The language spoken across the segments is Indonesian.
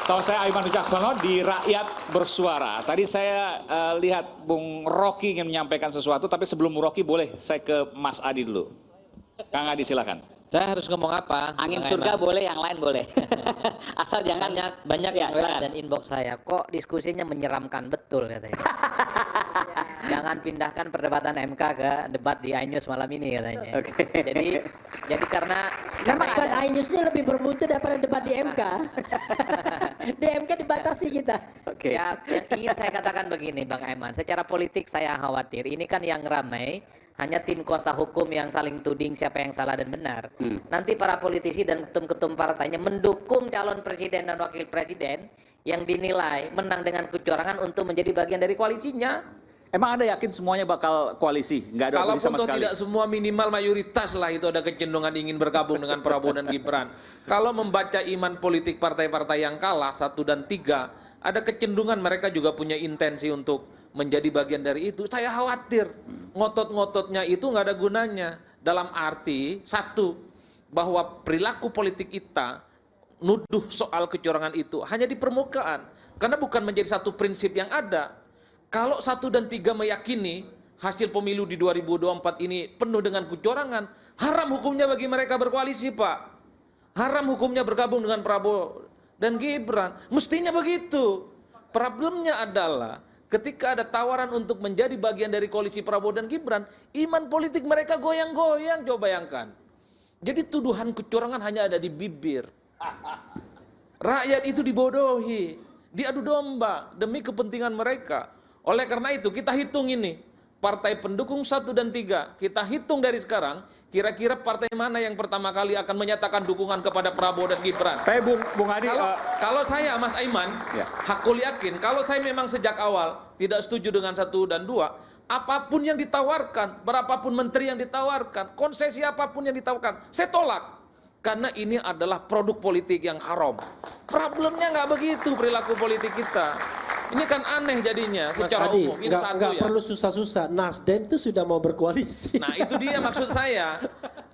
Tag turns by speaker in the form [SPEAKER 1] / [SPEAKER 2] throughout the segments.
[SPEAKER 1] Sama saya Aiman Wicaksono di Rakyat Bersuara. Tadi saya lihat Bung Rocky ingin menyampaikan sesuatu, tapi sebelum Bung Rocky boleh saya ke Mas Adi dulu. Kang Adi silakan.
[SPEAKER 2] Saya harus ngomong apa?
[SPEAKER 3] Angin surga boleh, yang lain boleh. Asal jangan
[SPEAKER 2] banyak
[SPEAKER 3] ya,
[SPEAKER 2] yang dan inbox saya. Kok diskusinya menyeramkan betul katanya. Jangan pindahkan perdebatan MK ke debat di iNews malam ini katanya.
[SPEAKER 3] Oke.
[SPEAKER 2] Jadi karena
[SPEAKER 4] debat iNews-nya lebih bermutu daripada debat di MK. Di MK dibatasi kita.
[SPEAKER 3] Oke.
[SPEAKER 2] Ya, yang ingin saya katakan begini Bang Aiman, secara politik saya khawatir ini kan yang ramai hanya tim kuasa hukum yang saling tuding siapa yang salah dan benar. Nanti para politisi dan ketum-ketum partainya mendukung calon presiden dan wakil presiden yang dinilai menang dengan kecurangan untuk menjadi bagian dari koalisinya.
[SPEAKER 1] Emang Anda yakin semuanya bakal koalisi? Nggak ada koalisi sama
[SPEAKER 5] Kalaupun
[SPEAKER 1] sekali?
[SPEAKER 5] tidak semua, minimal mayoritas lah itu ada kecenderungan ingin bergabung dengan Prabowo dan Gibran. Kalau membaca iman politik partai-partai yang kalah 1 dan 3, ada kecenderungan mereka juga punya intensi untuk menjadi bagian dari itu. Saya khawatir ngotot-ngototnya itu nggak ada gunanya. Dalam arti satu, bahwa perilaku politik kita nuduh soal kecurangan itu hanya di permukaan, karena bukan menjadi satu prinsip yang ada. Kalau 1 dan 3 meyakini hasil pemilu di 2024 ini penuh dengan kecurangan, haram hukumnya bagi mereka berkoalisi, Pak. Haram hukumnya bergabung dengan Prabowo dan Gibran. Mestinya begitu. Problemnya adalah ketika ada tawaran untuk menjadi bagian dari koalisi Prabowo dan Gibran, iman politik mereka goyang-goyang, coba bayangkan. Jadi tuduhan kecurangan hanya ada di bibir. Rakyat itu dibodohi, diadu domba demi kepentingan mereka. Oleh karena itu kita hitung ini, partai pendukung 1 dan 3, kita hitung dari sekarang, kira-kira partai mana yang pertama kali akan menyatakan dukungan kepada Prabowo dan Gibran.
[SPEAKER 1] Tapi Bung Adi,
[SPEAKER 5] Kalau saya Mas Aiman,
[SPEAKER 1] Ya.
[SPEAKER 5] hakul yakin, kalau saya memang sejak awal tidak setuju dengan 1 dan 2, apapun yang ditawarkan, berapapun menteri yang ditawarkan, konsesi apapun yang ditawarkan, saya tolak. Karena ini adalah produk politik yang haram. Problemnya nggak begitu perilaku politik kita. Ini kan aneh jadinya secara
[SPEAKER 6] Adi,
[SPEAKER 5] umum. Itu satu
[SPEAKER 6] nggak
[SPEAKER 5] ya.
[SPEAKER 6] perlu susah-susah. Nasdem itu sudah mau berkoalisi.
[SPEAKER 5] Nah itu dia maksud saya.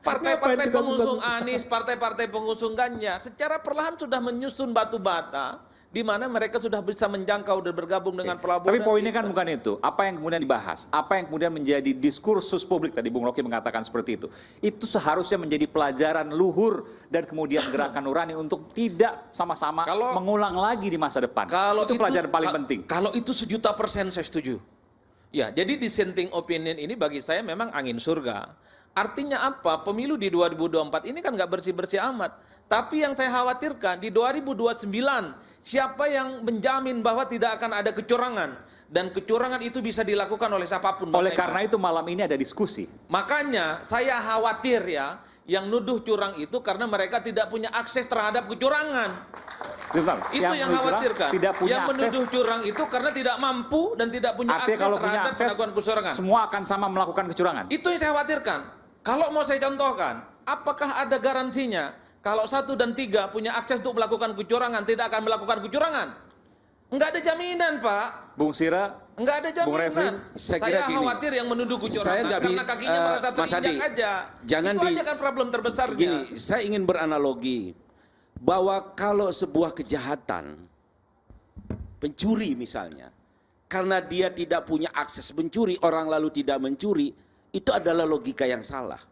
[SPEAKER 5] Partai-partai pengusung Anies, partai-partai pengusung Ganjar, secara perlahan sudah menyusun batu bata, di mana mereka sudah bisa menjangkau dan bergabung dengan Prabowo.
[SPEAKER 1] tapi
[SPEAKER 5] dan
[SPEAKER 1] poinnya kan
[SPEAKER 5] Gibran.
[SPEAKER 1] bukan itu. Apa yang kemudian dibahas? Apa yang kemudian menjadi diskursus publik? Tadi Bung Rocky mengatakan seperti itu. Itu seharusnya menjadi pelajaran luhur dan kemudian gerakan nurani untuk tidak sama-sama mengulang lagi di masa depan. Itu pelajaran paling penting.
[SPEAKER 5] Kalau itu 1.000.000% saya setuju. Ya, jadi dissenting opinion ini bagi saya memang angin surga. Artinya apa? Pemilu di 2024 ini kan nggak bersih-bersih amat. Tapi yang saya khawatirkan di 2029, siapa yang menjamin bahwa tidak akan ada kecurangan? Dan kecurangan itu bisa dilakukan oleh siapapun.
[SPEAKER 1] Oleh karena itu malam ini ada diskusi.
[SPEAKER 5] Makanya saya khawatir ya, yang nuduh curang itu karena mereka tidak punya akses terhadap kecurangan.
[SPEAKER 1] Bentar,
[SPEAKER 5] Itu yang khawatirkan.
[SPEAKER 1] tidak punya
[SPEAKER 5] yang
[SPEAKER 1] akses,
[SPEAKER 5] menuduh curang itu karena tidak mampu dan tidak punya
[SPEAKER 1] artinya
[SPEAKER 5] akses
[SPEAKER 1] kalau punya
[SPEAKER 5] terhadap
[SPEAKER 1] akses,
[SPEAKER 5] pengakuan kecurangan.
[SPEAKER 1] semua akan sama melakukan kecurangan.
[SPEAKER 5] Itu yang saya khawatirkan. Kalau mau saya contohkan, apakah ada garansinya kalau 1 dan 3 punya akses untuk melakukan kecurangan tidak akan melakukan kecurangan? Enggak ada jaminan, Pak.
[SPEAKER 1] Bung Sira,
[SPEAKER 5] Enggak ada
[SPEAKER 1] Bung Refli,
[SPEAKER 5] jaminan.
[SPEAKER 7] saya kira gini,
[SPEAKER 5] khawatir yang menuduh kecurangan
[SPEAKER 7] nggak
[SPEAKER 5] karena kakinya merasa
[SPEAKER 7] Mas Adi,
[SPEAKER 5] terinjak aja.
[SPEAKER 7] jangan
[SPEAKER 5] itu aja kan problem terbesarnya.
[SPEAKER 7] Gini, saya ingin beranalogi bahwa kalau sebuah kejahatan, pencuri misalnya, karena dia tidak punya akses mencuri, orang lalu tidak mencuri, itu adalah logika yang salah.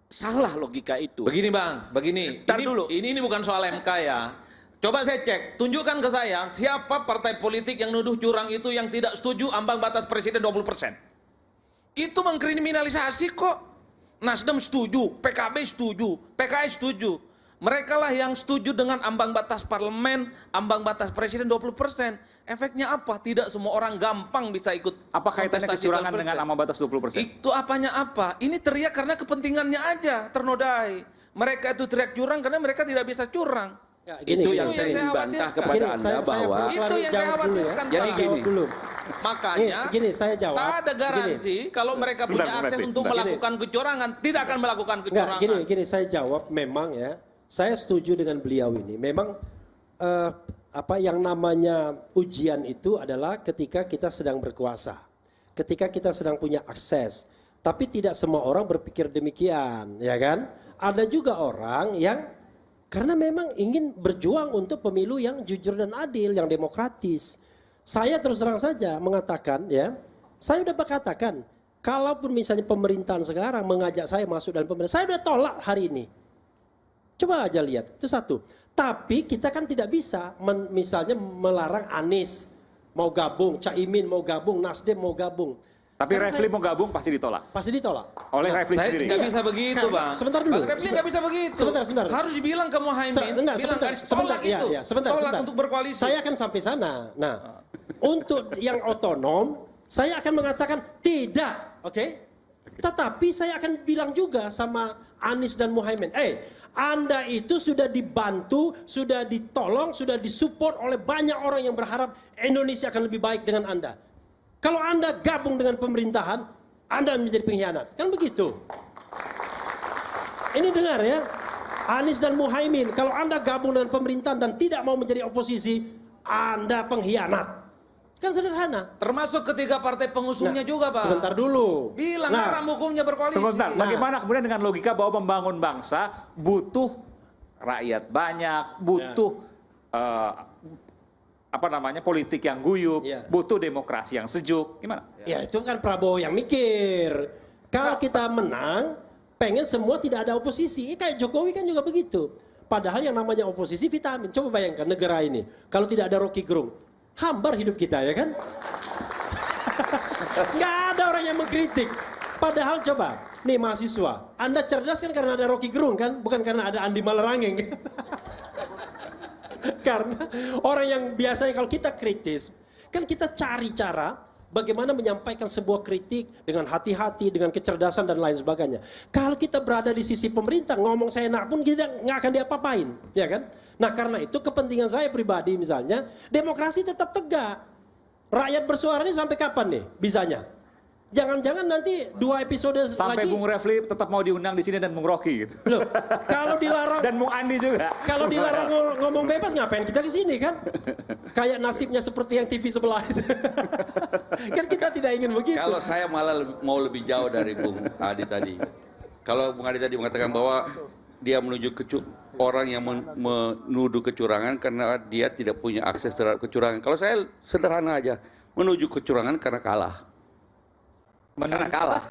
[SPEAKER 7] Salah logika itu.
[SPEAKER 5] Begini Bang, begini.
[SPEAKER 7] Ntar dulu.
[SPEAKER 5] Ini bukan soal MK ya. Coba saya cek, tunjukkan ke saya siapa partai politik yang nuduh curang itu yang tidak setuju ambang batas presiden 20%. Itu mengkriminalisasi kok. Nasdem setuju, PKB setuju, PKS setuju. Mereka lah yang setuju dengan ambang batas parlemen, ambang batas presiden 20%. Efeknya apa? Tidak semua orang gampang bisa ikut.
[SPEAKER 1] apa kaitannya
[SPEAKER 5] kontestasi
[SPEAKER 1] kecurangan
[SPEAKER 5] 20%.
[SPEAKER 1] dengan ambang batas 20%?
[SPEAKER 5] Itu apanya apa? Ini teriak karena kepentingannya aja ternodai. Mereka itu teriak curang karena mereka tidak bisa curang.
[SPEAKER 6] Ya,
[SPEAKER 7] Itu yang
[SPEAKER 5] yang
[SPEAKER 7] saya
[SPEAKER 5] saya
[SPEAKER 7] ingin bantah
[SPEAKER 5] khawatirkan.
[SPEAKER 7] kepada
[SPEAKER 6] Gini,
[SPEAKER 7] Anda
[SPEAKER 6] saya
[SPEAKER 7] bahwa
[SPEAKER 6] perlu
[SPEAKER 5] Itu yang saya
[SPEAKER 6] jawab dulu ya.
[SPEAKER 5] khawatirkan.
[SPEAKER 7] Jadi
[SPEAKER 5] Pak.
[SPEAKER 7] gini.
[SPEAKER 6] Jawab dulu.
[SPEAKER 5] Makanya
[SPEAKER 6] Gini, saya jawab.
[SPEAKER 5] tak ada garansi kalau mereka punya
[SPEAKER 1] Bentar,
[SPEAKER 5] akses
[SPEAKER 1] Refli,
[SPEAKER 5] untuk
[SPEAKER 1] bentar.
[SPEAKER 5] melakukan kecurangan, tidak akan melakukan
[SPEAKER 6] Nggak,
[SPEAKER 5] kecurangan.
[SPEAKER 6] gini saya jawab memang ya. Saya setuju dengan beliau ini. Memang apa yang namanya ujian itu adalah ketika kita sedang berkuasa. Ketika kita sedang punya akses. Tapi tidak semua orang berpikir demikian, ya kan? Ada juga orang yang Karena memang ingin berjuang untuk pemilu yang jujur dan adil, yang demokratis. Saya terus terang saja mengatakan ya, saya udah berkatakan, kalaupun misalnya pemerintahan sekarang mengajak saya masuk dalam pemerintahan, saya udah tolak hari ini. Coba aja lihat, itu satu. Tapi kita kan tidak bisa misalnya melarang Anies mau gabung, Caimin mau gabung, Nasdem mau gabung.
[SPEAKER 1] Tapi Refli mau gabung pasti ditolak
[SPEAKER 6] Pasti ditolak.
[SPEAKER 1] oleh Refli
[SPEAKER 5] Saya
[SPEAKER 1] sendiri.
[SPEAKER 5] nggak bisa begitu, Bang.
[SPEAKER 6] Sebentar dulu.
[SPEAKER 5] Bang Refli nggak bisa begitu.
[SPEAKER 6] Sebentar.
[SPEAKER 5] Harus dibilang ke Muhaimin, bilang Anies tolak itu. Tolak untuk berkoalisi.
[SPEAKER 6] Saya akan sampai sana. Nah, untuk yang otonom, saya akan mengatakan tidak, oke? Tetapi saya akan bilang juga sama Anies dan Muhaimin, Anda itu sudah dibantu, sudah ditolong, sudah disupport oleh banyak orang yang berharap Indonesia akan lebih baik dengan Anda. Kalau Anda gabung dengan pemerintahan, Anda menjadi pengkhianat. Kan begitu. Ini dengar ya. Anies dan Muhaimin, kalau Anda gabung dengan pemerintahan dan tidak mau menjadi oposisi, Anda pengkhianat. Kan sederhana.
[SPEAKER 5] Termasuk ketiga partai pengusungnya juga, Pak.
[SPEAKER 6] Sebentar dulu.
[SPEAKER 5] Bilang haram hukumnya berkoalisi.
[SPEAKER 1] Tunggu sebentar, bagaimana kemudian dengan logika bahwa membangun bangsa butuh rakyat banyak, butuh politik yang guyup, butuh demokrasi yang sejuk, gimana?
[SPEAKER 6] Ya itu kan Prabowo yang mikir. Kalau kita menang, pengen semua tidak ada oposisi. Kayak Jokowi kan juga begitu. Padahal yang namanya oposisi vitamin. Coba bayangkan negara ini, kalau tidak ada Rocky Gerung, hambar hidup kita ya kan? Nggak ada orang yang mengkritik. Padahal coba, nih mahasiswa, Anda cerdas kan karena ada Rocky Gerung kan? Bukan karena ada Andi Malarangeng. Karena orang yang biasanya kalau kita kritis, kan kita cari cara bagaimana menyampaikan sebuah kritik dengan hati-hati, dengan kecerdasan dan lain sebagainya. Kalau kita berada di sisi pemerintah, ngomong seenak pun kita nggak akan diapa-apain, ya kan? Nah karena itu kepentingan saya pribadi misalnya, demokrasi tetap tegak. Rakyat bersuara ini sampai kapan nih bisanya? Jangan-jangan nanti 2 episode
[SPEAKER 1] Sampai
[SPEAKER 6] lagi.
[SPEAKER 1] Bung Refli tetap mau diundang di sini dan Bung Rocky gitu.
[SPEAKER 6] Loh, kalau dilarang
[SPEAKER 1] Dan Bung Andi juga.
[SPEAKER 6] Kalau dilarang ngomong bebas ngapain kita ke sini kan? Kayak nasibnya seperti yang TV sebelah itu. Kan kita tidak ingin begitu.
[SPEAKER 8] Kalau saya malah mau lebih jauh dari Bung Adi tadi. Kalau Bung Adi tadi mengatakan bahwa dia menuju orang yang menuduh kecurangan karena dia tidak punya akses terhadap kecurangan. Kalau saya sederhana aja, menuju kecurangan karena kalah.
[SPEAKER 2] Karena kalah.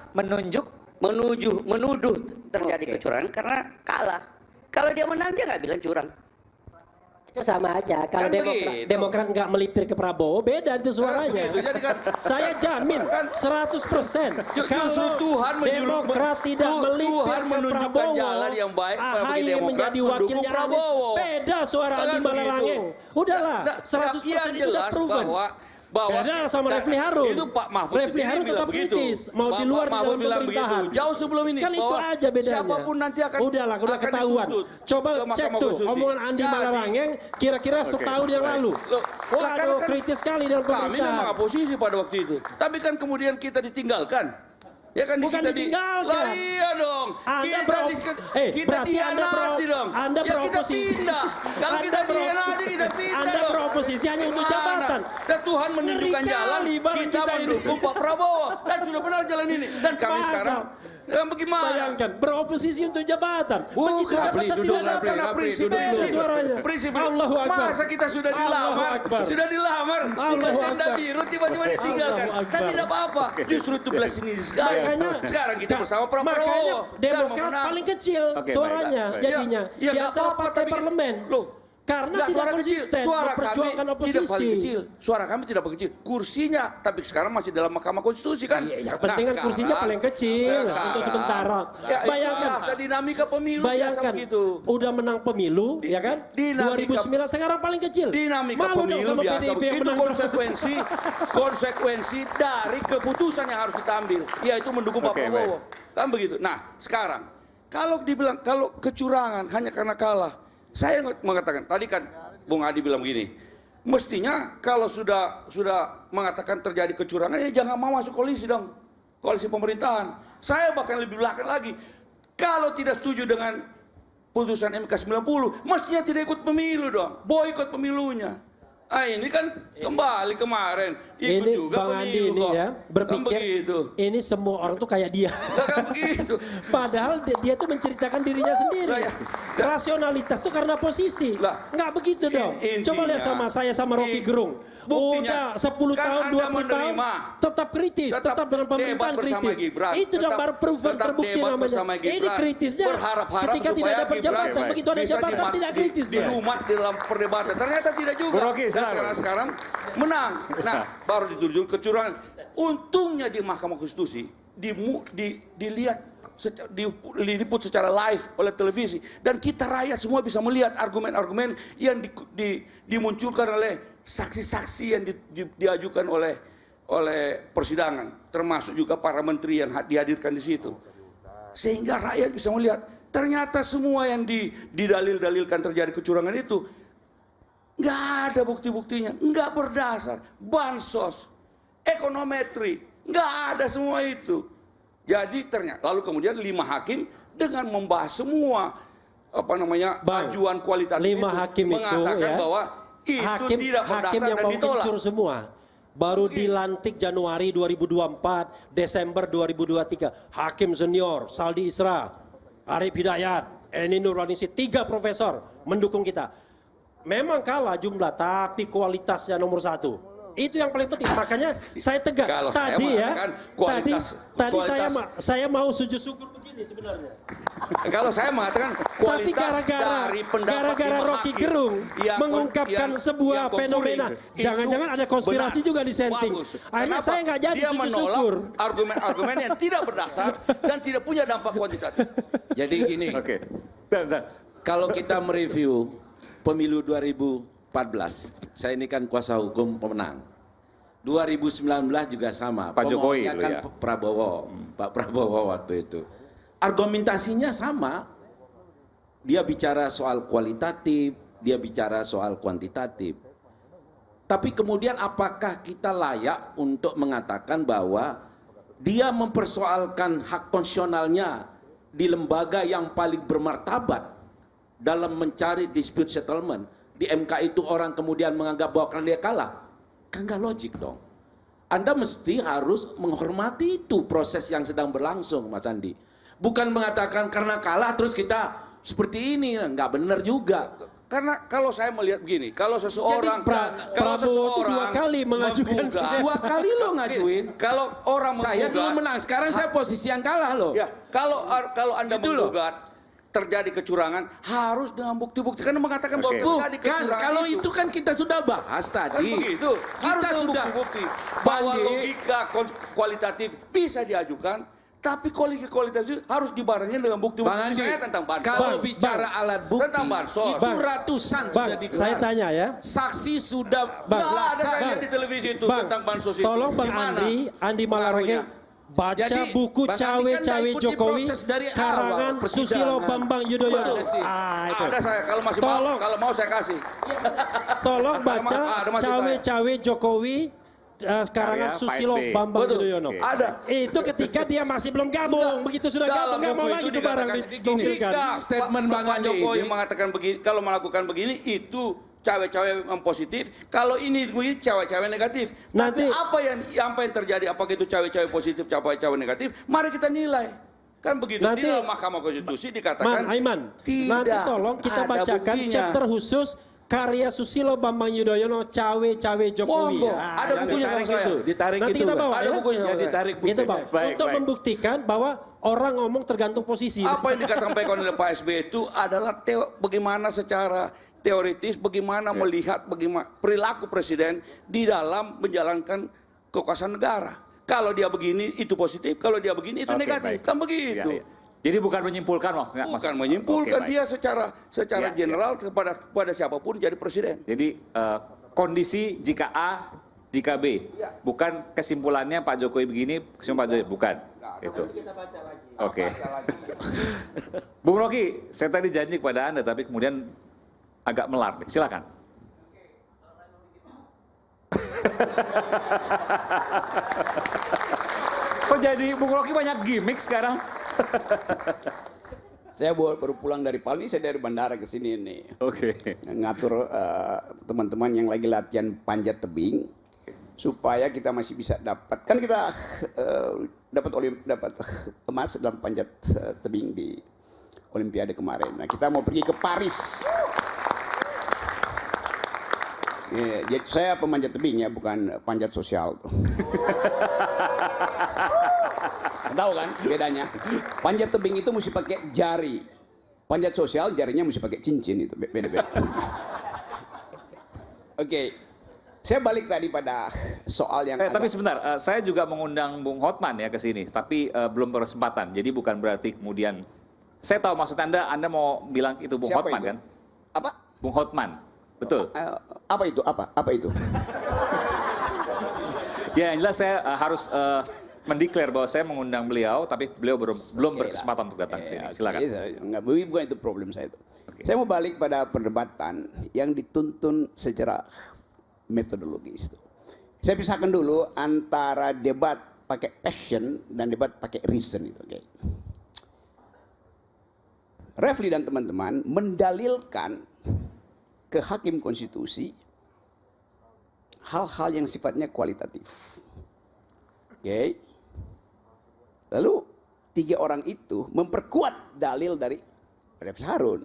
[SPEAKER 2] Menuduh terjadi kecurangan karena kalah. Kalau dia menang dia nggak bilang curang.
[SPEAKER 4] Itu sama aja. Kalau
[SPEAKER 8] Kan
[SPEAKER 6] Demokrat nggak melipir ke Prabowo, beda itu suaranya.
[SPEAKER 8] Jadi kan
[SPEAKER 6] Saya jamin 100%.
[SPEAKER 8] justru Tuhan
[SPEAKER 6] Demokrat tidak melipir
[SPEAKER 8] Tuhan
[SPEAKER 6] ke
[SPEAKER 8] menunjukkan
[SPEAKER 6] Prabowo,
[SPEAKER 8] jalan yang baik bagi
[SPEAKER 6] AHY
[SPEAKER 8] Demokrat
[SPEAKER 6] menjadi
[SPEAKER 8] mendukung
[SPEAKER 6] wakilnya Anies.
[SPEAKER 8] Prabowo.
[SPEAKER 6] Beda suara
[SPEAKER 8] Kan
[SPEAKER 6] Andi
[SPEAKER 8] begitu.
[SPEAKER 6] Malarangeng. Udahlah, 100%
[SPEAKER 8] yang
[SPEAKER 6] itu udah
[SPEAKER 8] jelas
[SPEAKER 6] proven.
[SPEAKER 8] bahwa
[SPEAKER 6] Beda sama Refli Harun.
[SPEAKER 8] Itu Pak Mahfud
[SPEAKER 6] Refli
[SPEAKER 8] sendiri
[SPEAKER 6] Harun
[SPEAKER 8] bilang
[SPEAKER 6] tetap
[SPEAKER 8] begitu.
[SPEAKER 6] kritis, mau di luar di
[SPEAKER 8] Mahfud
[SPEAKER 6] dalam
[SPEAKER 8] bilang
[SPEAKER 6] pemerintahan.
[SPEAKER 8] begitu. Jauh sebelum ini.
[SPEAKER 6] Kan itu
[SPEAKER 8] bahwa
[SPEAKER 6] aja bedanya.
[SPEAKER 8] Siapapun nanti akan
[SPEAKER 6] udah
[SPEAKER 8] akan
[SPEAKER 6] ketahuan.
[SPEAKER 8] dituntut
[SPEAKER 6] Coba
[SPEAKER 8] ke
[SPEAKER 6] cek
[SPEAKER 8] Mahkamah
[SPEAKER 6] tuh
[SPEAKER 8] Konstitusi.
[SPEAKER 6] omongan Andi
[SPEAKER 8] Jadi,
[SPEAKER 6] Malarangeng kira-kira setahun yang lalu.
[SPEAKER 8] Loh,
[SPEAKER 6] Wah,
[SPEAKER 8] karena kan
[SPEAKER 6] kritis sekali dalam
[SPEAKER 8] Kami
[SPEAKER 6] pemerintahan.
[SPEAKER 8] memang oposisi pada waktu itu. Tapi kan kemudian kita ditinggalkan. Ya kan
[SPEAKER 6] Bukan
[SPEAKER 8] kita
[SPEAKER 6] ditinggalkan.
[SPEAKER 8] Lah iya dong.
[SPEAKER 6] Anda
[SPEAKER 8] kita
[SPEAKER 6] berarti Anda
[SPEAKER 8] dihianati dong.
[SPEAKER 6] Anda
[SPEAKER 8] Ya kita
[SPEAKER 6] beroposisi.
[SPEAKER 8] pindah. Kalau kita dihianati kita pindah
[SPEAKER 6] Anda
[SPEAKER 8] dong.
[SPEAKER 6] beroposisi hanya untuk
[SPEAKER 8] Gimana?
[SPEAKER 6] jabatan.
[SPEAKER 8] Dan Tuhan menunjukkan
[SPEAKER 6] Ngeri
[SPEAKER 8] jalan,
[SPEAKER 6] kali barang
[SPEAKER 8] kita
[SPEAKER 6] kita ini.
[SPEAKER 8] mendukung Pak Prabowo. Dan sudah benar jalan ini. Dan kami
[SPEAKER 6] Masa?
[SPEAKER 8] sekarang bagaimana?
[SPEAKER 6] Bayangkan beroposisi untuk jabatan.
[SPEAKER 8] Bukan,
[SPEAKER 6] Begitu jabatan
[SPEAKER 8] duduk,
[SPEAKER 6] tidak dapat.
[SPEAKER 8] Rapli,
[SPEAKER 6] Prinsip
[SPEAKER 8] duduk dulu.
[SPEAKER 6] suaranya.
[SPEAKER 8] Prinsip
[SPEAKER 6] Allahu Akbar.
[SPEAKER 8] Masa kita sudah
[SPEAKER 6] Allahu
[SPEAKER 8] dilamar,
[SPEAKER 6] Akbar.
[SPEAKER 8] sudah dilamar,
[SPEAKER 6] Allahu
[SPEAKER 8] dengan tenda
[SPEAKER 6] Akbar.
[SPEAKER 8] biru tiba-tiba ditinggalkan.
[SPEAKER 6] Allahu Akbar.
[SPEAKER 8] Tapi tidak apa-apa. Justru itu belas ini sekarang. Sekarang kita bersama Prabowo.
[SPEAKER 6] Makanya
[SPEAKER 8] dan
[SPEAKER 6] Demokrat
[SPEAKER 8] memenang.
[SPEAKER 6] paling kecil
[SPEAKER 1] Oke,
[SPEAKER 6] suaranya
[SPEAKER 1] baik.
[SPEAKER 6] jadinya
[SPEAKER 8] Ya,
[SPEAKER 6] di
[SPEAKER 8] nggak
[SPEAKER 6] antara
[SPEAKER 8] apa-apa,
[SPEAKER 6] partai
[SPEAKER 8] tapi-
[SPEAKER 6] parlemen.
[SPEAKER 8] Loh,
[SPEAKER 6] Karena
[SPEAKER 8] nggak,
[SPEAKER 6] tidak
[SPEAKER 8] suara kecil.
[SPEAKER 6] konsisten
[SPEAKER 8] Suara
[SPEAKER 6] memperjuangkan
[SPEAKER 8] kami
[SPEAKER 6] oposisi.
[SPEAKER 8] tidak paling kecil. Suara kami tidak paling kecil. Kursinya, tapi sekarang masih dalam Mahkamah Konstitusi kan.
[SPEAKER 6] Iya, yang penting kan kursinya paling kecil untuk sementara.
[SPEAKER 8] Ya,
[SPEAKER 6] Bayangkan,
[SPEAKER 8] biasa dinamika pemilu biasa
[SPEAKER 6] bayangkan
[SPEAKER 8] begitu.
[SPEAKER 6] udah menang pemilu, ya kan?
[SPEAKER 8] dinamika-
[SPEAKER 6] 2009 sekarang paling kecil.
[SPEAKER 8] Dinamika
[SPEAKER 6] Malu dong
[SPEAKER 8] pemilu
[SPEAKER 6] sama
[SPEAKER 8] biasa
[SPEAKER 6] PDIP yang
[SPEAKER 8] begitu
[SPEAKER 6] menang
[SPEAKER 8] konsekuensi dari keputusan yang harus kita ambil, yaitu mendukung Pak
[SPEAKER 1] Oke,
[SPEAKER 8] Prabowo. Kan begitu. Nah, sekarang kalau dibilang kalau kecurangan hanya karena kalah, saya mengatakan tadi kan Bung Adi bilang begini, mestinya kalau sudah mengatakan terjadi kecurangan, ya jangan mau masuk koalisi dong, koalisi pemerintahan. Saya bahkan lebih belakang lagi, kalau tidak setuju dengan putusan MK 90, mestinya tidak ikut pemilu dong, boikot pemilunya. Ah ini kan kembali kemarin
[SPEAKER 6] ini
[SPEAKER 8] juga
[SPEAKER 6] Bang Andi
[SPEAKER 8] pemilu
[SPEAKER 6] ini
[SPEAKER 8] kok.
[SPEAKER 6] ya
[SPEAKER 8] Kan
[SPEAKER 6] berpikir
[SPEAKER 8] begitu.
[SPEAKER 6] ini semua orang tuh kayak dia.
[SPEAKER 8] Lah, kan begitu.
[SPEAKER 6] Padahal dia tuh menceritakan dirinya sendiri.
[SPEAKER 8] Lah, ya.
[SPEAKER 6] Rasionalitas tuh karena posisi.
[SPEAKER 8] Lah,
[SPEAKER 6] Nggak begitu dong. Coba lihat sama saya sama Rocky Gerung.
[SPEAKER 8] Buktinya,
[SPEAKER 6] Udah 10
[SPEAKER 8] kan
[SPEAKER 6] tahun,
[SPEAKER 8] Anda
[SPEAKER 6] 20 tahun
[SPEAKER 8] menerima.
[SPEAKER 6] tetap kritis, tetap dengan pemerintahan
[SPEAKER 8] debat bersama
[SPEAKER 6] kritis.
[SPEAKER 8] Gibran.
[SPEAKER 6] Itu dong baru proven
[SPEAKER 8] tetap
[SPEAKER 6] terbukti
[SPEAKER 8] debat
[SPEAKER 6] namanya.
[SPEAKER 8] bersama
[SPEAKER 6] Ini
[SPEAKER 8] Gibran.
[SPEAKER 6] kritisnya
[SPEAKER 8] Berharap-harap
[SPEAKER 6] ketika tidak
[SPEAKER 8] supaya
[SPEAKER 6] ada jabatan,
[SPEAKER 8] Gibran
[SPEAKER 6] begitu ada
[SPEAKER 8] bisa
[SPEAKER 6] jabatan tidak kritis dia.
[SPEAKER 8] dilumat di dalam perdebatan. Ternyata tidak juga.
[SPEAKER 1] Bu Rocky,
[SPEAKER 8] Dan
[SPEAKER 1] silakan.
[SPEAKER 8] karena sekarang menang. Nah, baru dituduh kecurangan. Untungnya di Mahkamah Konstitusi dilihat diliput secara live oleh televisi dan kita rakyat semua bisa melihat argumen-argumen yang dimunculkan oleh saksi-saksi yang diajukan oleh persidangan, termasuk juga para menteri yang dihadirkan di situ, sehingga rakyat bisa melihat ternyata semua yang didalil-dalilkan terjadi kecurangan itu nggak ada bukti-buktinya, nggak berdasar, bansos, ekonometri, nggak ada semua itu. Jadi ternyata lalu kemudian 5 hakim dengan membahas semua ajuan kualitatif
[SPEAKER 6] 5 hakim itu
[SPEAKER 8] mengatakan
[SPEAKER 6] ya,
[SPEAKER 8] bahwa itu tidak berdasar
[SPEAKER 6] hakim yang
[SPEAKER 8] dan
[SPEAKER 6] mau
[SPEAKER 8] ditolak.
[SPEAKER 6] kincur semua. Baru dilantik Januari 2024, Desember 2023. Hakim senior, Saldi Isra, Arif Hidayat, Eni Nurwanisi, 3 profesor mendukung kita. Memang kalah jumlah, tapi kualitasnya nomor 1. Itu yang paling penting. Makanya saya tegak.
[SPEAKER 8] Kalau saya
[SPEAKER 6] tadi ya,
[SPEAKER 8] mengatakan kualitas-
[SPEAKER 6] tadi
[SPEAKER 8] kualitas-
[SPEAKER 6] saya mau sujud syukur begini sebenarnya.
[SPEAKER 8] Kalau saya mengatakan
[SPEAKER 6] Tapi
[SPEAKER 8] kualitas dari pendapat
[SPEAKER 6] gara-gara
[SPEAKER 8] 5
[SPEAKER 6] Rocky
[SPEAKER 8] hakim
[SPEAKER 6] Gerung
[SPEAKER 8] yang
[SPEAKER 6] mengungkapkan sebuah
[SPEAKER 8] yang concluding
[SPEAKER 6] fenomena,
[SPEAKER 8] itu
[SPEAKER 6] jangan-jangan ada konspirasi
[SPEAKER 8] benar,
[SPEAKER 6] juga disenting.
[SPEAKER 8] bagus.
[SPEAKER 6] Akhirnya
[SPEAKER 8] Kenapa?
[SPEAKER 6] saya nggak jadi
[SPEAKER 8] Dia
[SPEAKER 6] sujud
[SPEAKER 8] menolak
[SPEAKER 6] syukur.
[SPEAKER 8] argumen-argumen yang tidak berdasar dan tidak punya dampak kuantitatif.
[SPEAKER 7] Jadi gini,
[SPEAKER 1] Oke. Bentar.
[SPEAKER 7] kalau kita mereview pemilu 2014, saya ini kan kuasa hukum pemenang. 2019 juga sama.
[SPEAKER 1] Pak Jokowi
[SPEAKER 7] Pemohonnya
[SPEAKER 1] itu
[SPEAKER 7] kan
[SPEAKER 1] ya.
[SPEAKER 7] Pak Prabowo waktu itu. Argumentasinya sama. Dia bicara soal kualitatif, dia bicara soal kuantitatif. Tapi kemudian apakah kita layak untuk mengatakan bahwa dia mempersoalkan hak konstitusionalnya di lembaga yang paling bermartabat dalam mencari dispute settlement. Di MK itu orang kemudian menganggap bahwa karena dia kalah. Kan nggak logik dong. Anda mesti harus menghormati itu proses yang sedang berlangsung, Mas Andi. Bukan mengatakan karena kalah terus kita seperti ini, nggak benar juga.
[SPEAKER 8] Karena kalau saya melihat begini, kalau seseorang
[SPEAKER 6] Prabowo itu 2 kali mengajukan
[SPEAKER 8] menggugat,
[SPEAKER 7] 2 kali lo ngajuin.
[SPEAKER 8] kalau orang
[SPEAKER 7] Saya dulu
[SPEAKER 8] menggugat,
[SPEAKER 7] menang, sekarang saya posisi yang kalah loh.
[SPEAKER 8] ya kalau Anda
[SPEAKER 7] Itu loh.
[SPEAKER 8] menggugat terjadi kecurangan harus dengan bukti-bukti, karena mengatakan bahwa
[SPEAKER 1] Oke.
[SPEAKER 8] terjadi
[SPEAKER 7] Bukan,
[SPEAKER 8] kecurangan
[SPEAKER 7] kalau itu kan kita sudah bahas
[SPEAKER 8] kan
[SPEAKER 7] tadi.
[SPEAKER 8] begitu. Harus
[SPEAKER 7] Kita
[SPEAKER 8] dengan
[SPEAKER 7] sudah
[SPEAKER 8] bukti-bukti bahwa
[SPEAKER 7] Bandi.
[SPEAKER 8] logika kualitatif bisa diajukan, tapi logika kualitatif harus dibarengi dengan
[SPEAKER 7] Bang
[SPEAKER 8] bukti-bukti
[SPEAKER 7] Andi,
[SPEAKER 8] saya tentang bansos.
[SPEAKER 7] kalau bicara alat bukti,
[SPEAKER 8] Tentang bansos.
[SPEAKER 7] itu ratusan
[SPEAKER 6] Bang,
[SPEAKER 7] sudah digelar.
[SPEAKER 6] saya tanya ya.
[SPEAKER 7] Saksi sudah
[SPEAKER 6] Bang,
[SPEAKER 8] Nggak ada saya
[SPEAKER 6] Bang,
[SPEAKER 8] lihat di televisi itu
[SPEAKER 6] Bang,
[SPEAKER 8] tentang bansos itu.
[SPEAKER 6] tolong Bang
[SPEAKER 8] Gimana
[SPEAKER 6] Andi Malarangeng
[SPEAKER 8] pengaruhnya?
[SPEAKER 6] baca
[SPEAKER 7] Jadi,
[SPEAKER 6] buku
[SPEAKER 7] Bang Andi kan
[SPEAKER 6] Cawe-Cawe
[SPEAKER 7] nggak ikuti
[SPEAKER 6] Jokowi
[SPEAKER 7] proses dari awal
[SPEAKER 6] karangan
[SPEAKER 7] persidangan.
[SPEAKER 6] Susilo Bambang Yudhoyono.
[SPEAKER 7] Betul sih.
[SPEAKER 6] Itu.
[SPEAKER 8] Ada saya kalau masih
[SPEAKER 6] Tolong.
[SPEAKER 8] mau, kalau mau saya kasih.
[SPEAKER 6] Tolong baca
[SPEAKER 8] Ada masih
[SPEAKER 6] Cawe-Cawe Jokowi karangan
[SPEAKER 1] Karya Pak
[SPEAKER 6] Susilo
[SPEAKER 1] SBY.
[SPEAKER 6] Bambang
[SPEAKER 8] Betul.
[SPEAKER 6] Yudhoyono.
[SPEAKER 1] Oke.
[SPEAKER 8] Ada.
[SPEAKER 6] Itu ketika dia masih belum gabung. Begitu sudah
[SPEAKER 8] Dalam
[SPEAKER 6] gabung nggak mau
[SPEAKER 8] buku
[SPEAKER 6] lagi
[SPEAKER 8] itu
[SPEAKER 6] tuh barang
[SPEAKER 8] dikatakan
[SPEAKER 6] ditunggukan.
[SPEAKER 8] jika
[SPEAKER 7] Statement
[SPEAKER 8] Pak
[SPEAKER 7] Bang Andi
[SPEAKER 8] Jokowi
[SPEAKER 7] ini-
[SPEAKER 8] mengatakan begini, kalau melakukan begini itu cawe-cawe yang positif, kalau ini begini cawe-cawe negatif.
[SPEAKER 6] Nanti-
[SPEAKER 8] Tapi apa yang terjadi, apakah itu cawe-cawe positif, cawe-cawe negatif? Mari kita nilai. Kan begitu.
[SPEAKER 6] Nanti-
[SPEAKER 8] Di dalam Mahkamah Konstitusi dikatakan
[SPEAKER 6] Aiman,
[SPEAKER 8] tidak
[SPEAKER 6] nanti tolong kita
[SPEAKER 8] ada
[SPEAKER 6] bacakan
[SPEAKER 8] buktinya.
[SPEAKER 6] chapter khusus karya Susilo Bambang Yudhoyono Cawe-Cawe Jokowi.
[SPEAKER 8] Monggo.
[SPEAKER 6] Ah,
[SPEAKER 8] Ada bukunya sama saya.
[SPEAKER 7] ditarik
[SPEAKER 6] Nanti
[SPEAKER 7] itu.
[SPEAKER 6] kita
[SPEAKER 7] Bang.
[SPEAKER 6] bawa
[SPEAKER 8] Ada
[SPEAKER 6] ya.
[SPEAKER 8] bukunya sama
[SPEAKER 7] Ya,
[SPEAKER 8] saya.
[SPEAKER 7] ditarik
[SPEAKER 6] Gitu Bang,
[SPEAKER 1] Baik,
[SPEAKER 6] untuk
[SPEAKER 1] baik.
[SPEAKER 6] membuktikan bahwa orang ngomong tergantung posisi.
[SPEAKER 8] Apa yang disampaikan oleh Pak SBY itu adalah bagaimana secara teoritis, bagaimana melihat bagaimana perilaku presiden di dalam menjalankan kekuasaan negara. Kalau dia begini itu positif, kalau dia begini itu
[SPEAKER 1] Oke,
[SPEAKER 8] negatif.
[SPEAKER 1] baik.
[SPEAKER 8] Kan begitu.
[SPEAKER 1] Iya, iya. Jadi bukan menyimpulkan maksudnya.
[SPEAKER 8] Bukan
[SPEAKER 1] maksud-
[SPEAKER 8] menyimpulkan,
[SPEAKER 1] Oke, baik.
[SPEAKER 8] dia secara
[SPEAKER 1] Ya,
[SPEAKER 8] general kepada siapapun jadi presiden.
[SPEAKER 1] Jadi kondisi jika A, jika B, bukan kesimpulannya Pak Jokowi begini, kesimpulan Pak Jokowi bukan. Itu. Oke. Bung Rocky, saya tadi janji kepada Anda, tapi kemudian agak melar. Silakan. Kok jadi Bung Rocky banyak gimmick sekarang?
[SPEAKER 9] Saya baru pulang dari Palu, saya dari bandara ke sini nih.
[SPEAKER 1] Oke.
[SPEAKER 9] Ngatur teman-teman yang lagi latihan panjat tebing. supaya kita masih bisa dapat, kan kita dapat emas dalam panjat tebing di Olimpiade kemarin. Nah, kita mau pergi ke Paris. Jadi saya pemanjat tebing ya, bukan panjat sosial. Tahu kan bedanya? Panjat tebing itu mesti pakai jari. Panjat sosial jarinya mesti pakai cincin, itu beda-beda. Oke. Saya balik tadi pada soal yang
[SPEAKER 1] tapi sebentar, saya juga mengundang Bung Hotman ya ke sini, tapi belum berkesempatan. Jadi bukan berarti kemudian saya tahu maksud Anda mau bilang itu Bung
[SPEAKER 9] Siapa
[SPEAKER 1] Hotman
[SPEAKER 9] itu?
[SPEAKER 1] kan?
[SPEAKER 9] Apa?
[SPEAKER 1] Bung Hotman. Betul.
[SPEAKER 9] Apa itu? Apa itu?
[SPEAKER 1] Ya, yang jelas saya harus mendeklar bahwa saya mengundang beliau, tapi beliau belum berkesempatan untuk datang ke sini. Silakan.
[SPEAKER 9] Enggak, bukan itu problem saya itu. Saya mau balik pada perdebatan yang dituntun secara metodologis. Saya pisahkan dulu antara debat pakai passion dan debat pakai reason itu. Okay. Refli dan teman-teman mendalilkan ke hakim konstitusi hal-hal yang sifatnya kualitatif. Okay. Lalu 3 orang itu memperkuat dalil dari Refli Harun.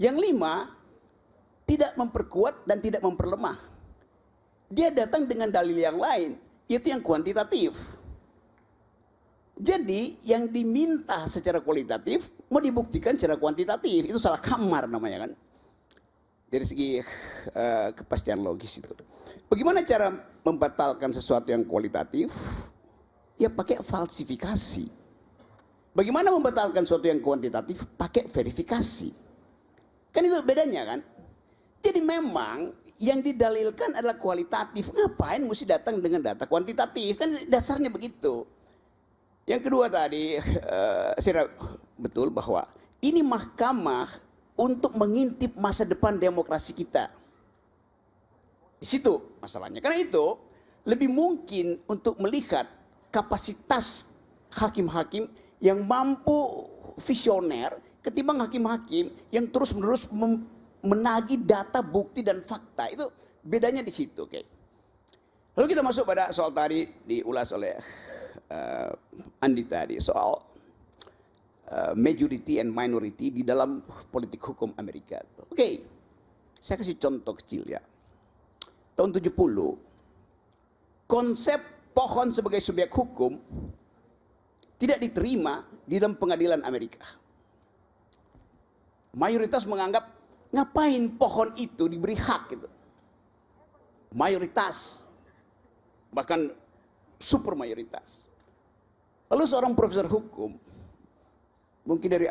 [SPEAKER 9] Yang 5 tidak memperkuat dan tidak memperlemah. Dia datang dengan dalil yang lain, yaitu yang kuantitatif. Jadi yang diminta secara kualitatif mau dibuktikan secara kuantitatif, itu salah kamar namanya kan. Dari segi kepastian logis itu. Bagaimana cara membatalkan sesuatu yang kualitatif? Ya pakai falsifikasi. Bagaimana membatalkan sesuatu yang kuantitatif? Pakai verifikasi. Kan itu bedanya kan. Jadi memang yang didalilkan adalah kualitatif. Ngapain mesti datang dengan data kuantitatif? Kan dasarnya begitu. Yang kedua tadi, saya betul bahwa ini mahkamah untuk mengintip masa depan demokrasi kita. Di situ masalahnya. Karena itu lebih mungkin untuk melihat kapasitas hakim-hakim yang mampu visioner ketimbang hakim-hakim yang terus-menerus menagih data, bukti, dan fakta. Itu bedanya di situ. Okay. Lalu kita masuk pada soal tadi diulas oleh Andi tadi, soal majority and minority di dalam politik hukum Amerika. Oke, saya kasih contoh kecil ya. Tahun 70, konsep pohon sebagai subjek hukum tidak diterima di dalam pengadilan Amerika. Mayoritas menganggap ngapain pohon itu diberi hak gitu. Mayoritas, bahkan super mayoritas. Lalu seorang profesor hukum, mungkin dari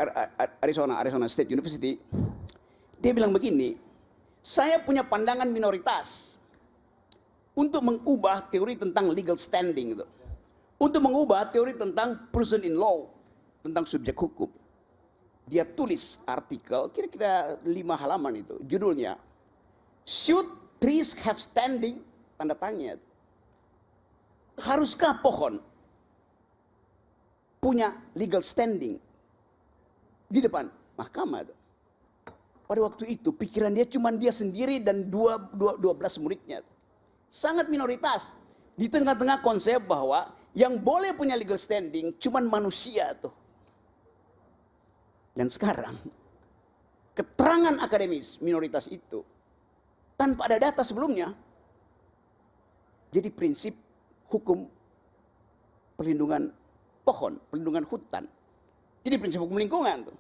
[SPEAKER 9] Arizona State University, dia bilang begini, saya punya pandangan minoritas untuk mengubah teori tentang legal standing itu, untuk mengubah teori tentang person in law, tentang subjek hukum. Dia tulis artikel kira-kira 5 halaman itu, judulnya Should Trees Have Standing? Tanda tanya. Haruskah pohon punya legal standing di depan mahkamah itu? Pada waktu itu pikiran dia cuma dia sendiri dan 12 muridnya. Sangat minoritas. Di tengah-tengah konsep bahwa yang boleh punya legal standing cuma manusia tuh. Dan sekarang keterangan akademis minoritas itu tanpa ada data sebelumnya jadi prinsip hukum perlindungan pohon, perlindungan hutan. Jadi prinsip hukum lingkungan tuh.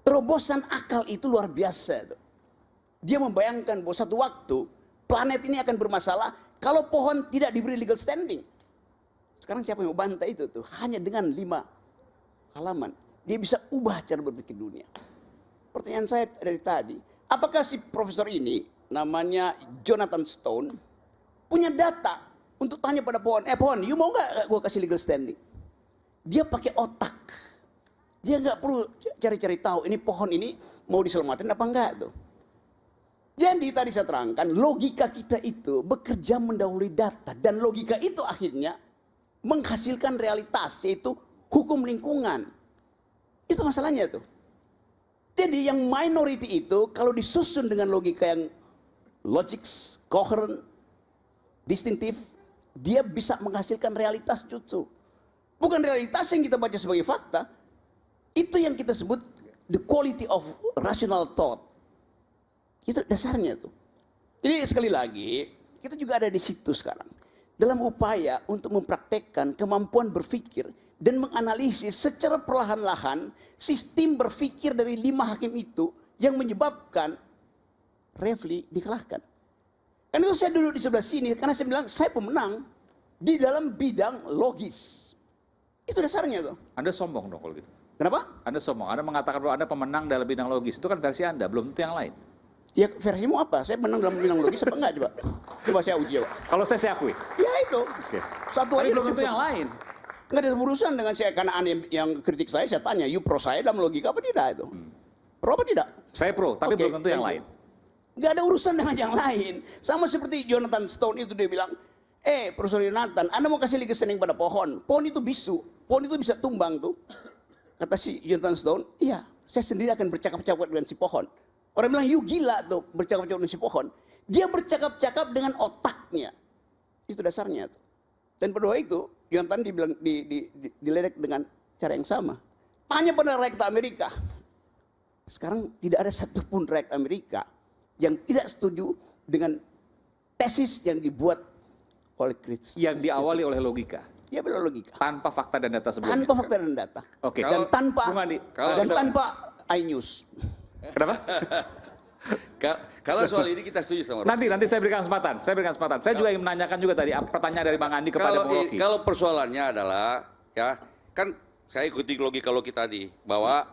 [SPEAKER 9] Terobosan akal itu luar biasa tuh. Dia membayangkan bahwa satu waktu planet ini akan bermasalah kalau pohon tidak diberi legal standing. Sekarang siapa yang mau bantai itu tuh? Hanya dengan 5 halaman. Dia bisa ubah cara berpikir dunia. Pertanyaan saya dari tadi, apakah si profesor ini, namanya Jonathan Stone, punya data untuk tanya pada pohon, pohon, you mau nggak gue kasih legal standing? Dia pakai otak. Dia nggak perlu cari-cari tahu, ini pohon ini mau diselamatin apa enggak tuh. Jadi tadi saya terangkan, logika kita itu bekerja mendahului data. Dan logika itu akhirnya menghasilkan realitas, yaitu hukum lingkungan. Itu masalahnya tuh. Jadi yang minority itu kalau disusun dengan logika yang logis, coherent, distintif, dia bisa menghasilkan realitas justru. Bukan realitas yang kita baca sebagai fakta. Itu yang kita sebut the quality of rational thought. Itu dasarnya tuh. Jadi sekali lagi, kita juga ada di situ sekarang. Dalam upaya untuk mempraktekkan kemampuan berpikir dan menganalisis secara perlahan-lahan sistem berpikir dari 5 hakim itu yang menyebabkan Refli dikalahkan. Karena itu saya duduk di sebelah sini karena saya bilang saya pemenang di dalam bidang logis. Itu dasarnya tuh.
[SPEAKER 1] Anda sombong dong kalau gitu.
[SPEAKER 9] Kenapa?
[SPEAKER 1] Anda sombong. Anda mengatakan bahwa Anda pemenang dalam bidang logis. Itu kan versi Anda, belum tentu yang lain.
[SPEAKER 9] Ya versimu apa? Saya menang dalam bidang logis apa enggak coba? Coba saya uji coba.
[SPEAKER 1] Kalau saya akui.
[SPEAKER 9] Ya itu.
[SPEAKER 1] Oke.
[SPEAKER 9] Satu
[SPEAKER 1] Tapi
[SPEAKER 9] aja
[SPEAKER 1] belum
[SPEAKER 9] udah
[SPEAKER 1] tentu
[SPEAKER 9] cukup.
[SPEAKER 1] yang lain.
[SPEAKER 9] Enggak ada urusan dengan saya karena Anda yang kritik saya tanya, you pro saya dalam logika apa tidak itu? Pro apa tidak?
[SPEAKER 1] Saya pro, tapi
[SPEAKER 9] Oke,
[SPEAKER 1] belum tentu yang
[SPEAKER 9] thank
[SPEAKER 1] lain.
[SPEAKER 9] you. Enggak ada urusan dengan yang lain. Sama seperti Jonathan Stone itu dia bilang, Profesor Jonathan, Anda mau kasih listening pada pohon. Pohon itu bisu. Pohon itu bisa tumbang tuh. Kata si Jonathan Stone, iya, saya sendiri akan bercakap-cakap dengan si pohon. Orang bilang, you gila tuh bercakap-cakap dengan si pohon. Dia bercakap-cakap dengan otaknya. Itu dasarnya tuh. Dan pada waktu itu, Jonathan dibilang diledek dengan cara yang sama. Tanya pada rakyat Amerika. Sekarang tidak ada satupun rakyat Amerika yang tidak setuju dengan tesis yang dibuat oleh Chris.
[SPEAKER 1] Yang diawali oleh logika.
[SPEAKER 9] Ya benar logika.
[SPEAKER 1] Tanpa fakta dan data sebelumnya.
[SPEAKER 9] Tanpa fakta dan data.
[SPEAKER 1] Oke.
[SPEAKER 9] Dan tanpa
[SPEAKER 1] Bung Andi,
[SPEAKER 9] tanpa iNews.
[SPEAKER 1] Kenapa?
[SPEAKER 8] Kalau soal ini kita setuju sama Rocky.
[SPEAKER 1] Nanti saya berikan kesempatan. Saya juga ingin menanyakan juga tadi pertanyaan dari Bang Andi kepada Bung Rocky.
[SPEAKER 8] Kalau persoalannya adalah ya kan saya ikuti logika tadi bahwa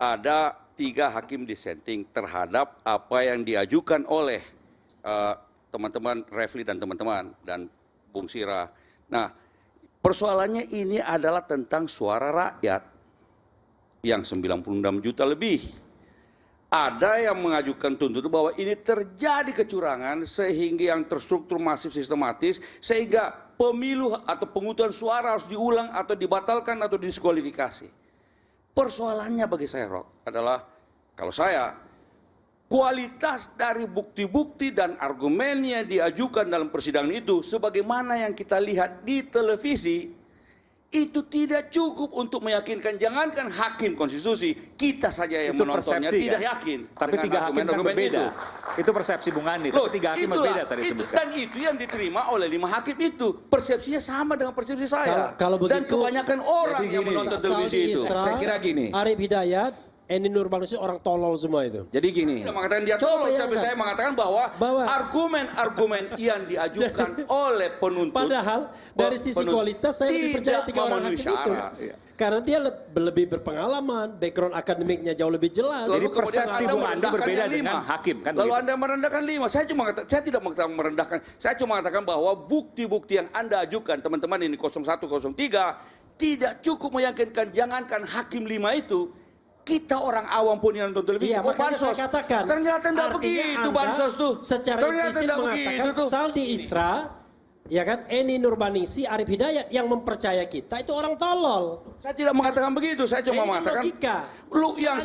[SPEAKER 8] ada 3 hakim dissenting terhadap apa yang diajukan oleh teman-teman Refli dan teman-teman dan Bung Sira. Nah, persoalannya ini adalah tentang suara rakyat yang 96 juta lebih. Ada yang mengajukan tuntutan bahwa ini terjadi kecurangan sehingga yang terstruktur masif sistematis sehingga pemilu atau penguturan suara harus diulang atau dibatalkan atau diskualifikasi. Persoalannya bagi saya, Rock, adalah kalau saya kualitas dari bukti-bukti dan argumen yang diajukan dalam persidangan itu sebagaimana yang kita lihat di televisi itu tidak cukup untuk meyakinkan, jangankan hakim konstitusi, kita saja yang
[SPEAKER 1] Itu
[SPEAKER 8] menontonnya
[SPEAKER 1] persepsi,
[SPEAKER 8] tidak
[SPEAKER 1] kan?
[SPEAKER 8] yakin.
[SPEAKER 1] Tapi
[SPEAKER 8] dengan
[SPEAKER 1] 3 hakim kan
[SPEAKER 8] argumen-argumen
[SPEAKER 1] berbeda. Itu persepsi Bung Andi, tapi 3 hakim berbeda tadi sebutkan.
[SPEAKER 8] Dan itu yang diterima oleh 5 hakim itu. Persepsinya sama dengan persepsi saya.
[SPEAKER 6] Kalau
[SPEAKER 8] dan
[SPEAKER 6] begitu,
[SPEAKER 8] kebanyakan orang yang menonton televisi
[SPEAKER 6] Saudi
[SPEAKER 8] itu.
[SPEAKER 6] Isra,
[SPEAKER 7] Saya kira gini.
[SPEAKER 6] Arif Hidayat, Eni Nurbanusi orang tolol semua itu.
[SPEAKER 7] Jadi gini,
[SPEAKER 8] Tidak mengatakan dia tolol, tapi
[SPEAKER 6] bayangkan.
[SPEAKER 8] saya mengatakan bahwa argumen-argumen yang diajukan oleh penuntut.
[SPEAKER 6] Padahal dari sisi
[SPEAKER 8] penuntut
[SPEAKER 6] kualitas saya lebih percaya
[SPEAKER 8] tidak
[SPEAKER 6] 3 orang
[SPEAKER 8] memenuhi
[SPEAKER 6] hakim itu.
[SPEAKER 8] syarat.
[SPEAKER 6] Karena dia lebih berpengalaman, background akademiknya jauh lebih jelas.
[SPEAKER 1] Jadi
[SPEAKER 8] Lalu kemudian
[SPEAKER 1] persepsi
[SPEAKER 8] Anda
[SPEAKER 1] Bung Andi
[SPEAKER 8] merendahkan
[SPEAKER 1] berbeda
[SPEAKER 8] yang
[SPEAKER 1] dengan
[SPEAKER 8] 5.
[SPEAKER 1] hakim, kan
[SPEAKER 8] Lalu
[SPEAKER 1] begitu?
[SPEAKER 8] Anda merendahkan 5. Saya tidak merendahkan. Saya cuma mengatakan bahwa bukti-bukti yang Anda ajukan, teman-teman ini 01, 03, tidak cukup meyakinkan, jangankan hakim 5 itu, kita orang awam pun yang nonton televisi,
[SPEAKER 6] Iya, makanya
[SPEAKER 8] bansos.
[SPEAKER 6] saya katakan.
[SPEAKER 8] Ternyata tidak
[SPEAKER 6] Artinya
[SPEAKER 8] begitu
[SPEAKER 6] Anda
[SPEAKER 8] bansos tuh.
[SPEAKER 6] Secara
[SPEAKER 8] Ternyata
[SPEAKER 6] implisit
[SPEAKER 8] tidak
[SPEAKER 6] mengatakan
[SPEAKER 8] begitu tuh.
[SPEAKER 6] Saldi Isra, ya kan, Eni Nurbaningsi, Arif Hidayat yang mempercaya kita itu orang tolol.
[SPEAKER 8] Saya tidak mengatakan begitu, saya cuma
[SPEAKER 6] Ini
[SPEAKER 8] mengatakan
[SPEAKER 6] logika.
[SPEAKER 8] yang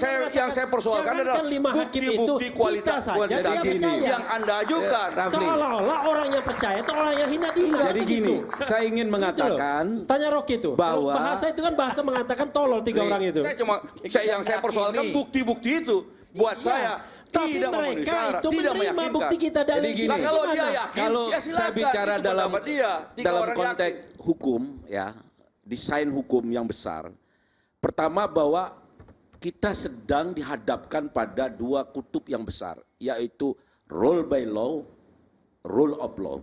[SPEAKER 8] saya persoalkan
[SPEAKER 6] Jangankan
[SPEAKER 8] adalah
[SPEAKER 6] 5 hakim itu,
[SPEAKER 8] bukti-bukti kualitas
[SPEAKER 6] kita saja dia percaya.
[SPEAKER 8] yang Anda ajukan.
[SPEAKER 6] Seolah-olah orang yang percaya itu orang yang hina diri.
[SPEAKER 7] jadi gini, saya ingin
[SPEAKER 6] Gitu loh.
[SPEAKER 7] mengatakan
[SPEAKER 6] Tanya Rocky itu.
[SPEAKER 7] bahwa-
[SPEAKER 6] bahasa itu kan bahasa mengatakan tolol 3 orang itu.
[SPEAKER 8] Saya persoalkan bukti-bukti itu buat saya
[SPEAKER 6] Tapi
[SPEAKER 8] tidak memenuhi
[SPEAKER 6] mereka
[SPEAKER 8] syarat,
[SPEAKER 6] itu
[SPEAKER 8] tidak
[SPEAKER 6] menerima
[SPEAKER 8] meyakinkan.
[SPEAKER 6] bukti kita
[SPEAKER 7] Jadi
[SPEAKER 6] dari
[SPEAKER 7] gini,
[SPEAKER 8] Nah, kalau dia
[SPEAKER 6] gimana?
[SPEAKER 8] yakin,
[SPEAKER 7] kalau
[SPEAKER 8] ya
[SPEAKER 7] saya
[SPEAKER 8] silakan,
[SPEAKER 7] bicara
[SPEAKER 8] itu
[SPEAKER 7] dalam
[SPEAKER 8] pendapat dia. 3
[SPEAKER 7] dalam
[SPEAKER 8] orang
[SPEAKER 7] konteks
[SPEAKER 8] yakin.
[SPEAKER 7] hukum ya, desain hukum yang besar. Pertama bahwa kita sedang dihadapkan pada 2 kutub yang besar, yaitu rule by law, rule of law.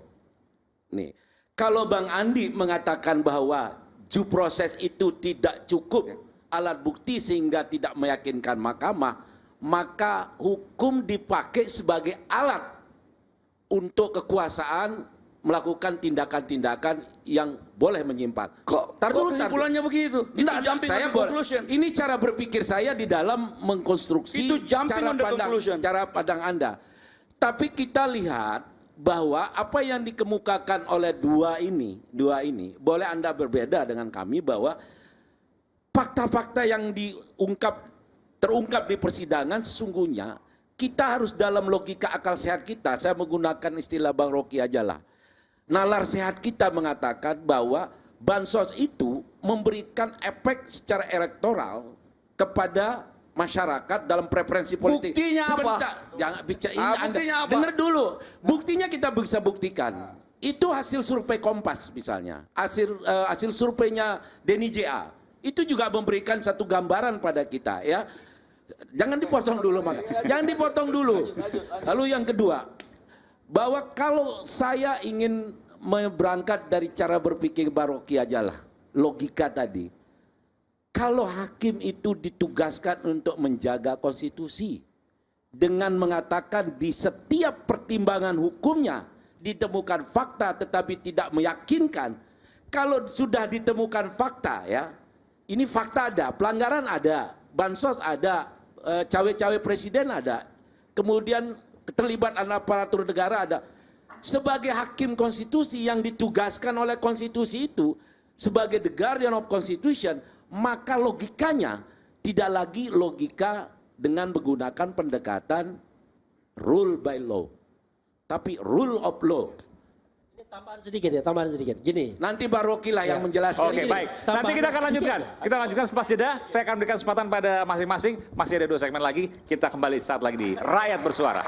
[SPEAKER 7] Nih, kalau Bang Andi mengatakan bahwa due process itu tidak cukup alat bukti sehingga tidak meyakinkan mahkamah, maka hukum dipakai sebagai alat untuk kekuasaan melakukan tindakan-tindakan yang boleh menyimpang.
[SPEAKER 8] Kok kesimpulannya begitu? Itu jumping on the conclusion.
[SPEAKER 7] Ini cara berpikir saya di dalam mengkonstruksi
[SPEAKER 8] Itu jumping on the conclusion.
[SPEAKER 7] cara pandang Anda. Tapi kita lihat bahwa apa yang dikemukakan oleh dua ini boleh Anda berbeda dengan kami bahwa fakta-fakta yang terungkap di persidangan sesungguhnya kita harus dalam logika akal sehat kita, saya menggunakan istilah Bang Rocky aja lah. Nalar sehat kita mengatakan bahwa bansos itu memberikan efek secara elektoral kepada masyarakat dalam preferensi politik.
[SPEAKER 8] Buktinya apa?
[SPEAKER 7] Jangan bicara ini.
[SPEAKER 8] Buktinya apa?
[SPEAKER 7] Dengar dulu. Buktinya kita bisa buktikan. Itu hasil survei Kompas misalnya. Hasil surveinya Denny JA. Itu juga memberikan satu gambaran pada kita ya. Jangan dipotong dulu, Maka. Jangan dipotong dulu. Lalu yang kedua, bahwa kalau saya ingin berangkat dari cara berpikir Baroki aja lah, logika tadi. Kalau hakim itu ditugaskan untuk menjaga konstitusi dengan mengatakan di setiap pertimbangan hukumnya ditemukan fakta tetapi tidak meyakinkan. Kalau sudah ditemukan fakta ya, ini fakta ada, pelanggaran ada, bansos ada, cawe-cawe presiden ada, kemudian keterlibatan aparatur negara ada. Sebagai hakim konstitusi yang ditugaskan oleh konstitusi itu sebagai the guardian of constitution, maka logikanya tidak lagi logika dengan menggunakan pendekatan rule by law, tapi rule of law.
[SPEAKER 6] Tambahan sedikit ya, tambahan sedikit. Gini.
[SPEAKER 7] Nanti Baroki lah yang menjelaskan.
[SPEAKER 1] Oke, baik. Nanti kita akan lanjutkan. Kita lanjutkan sepas jeda. Saya akan berikan kesempatan pada masing-masing. Masih ada 2 segmen lagi. Kita kembali saat lagi di Rakyat Bersuara.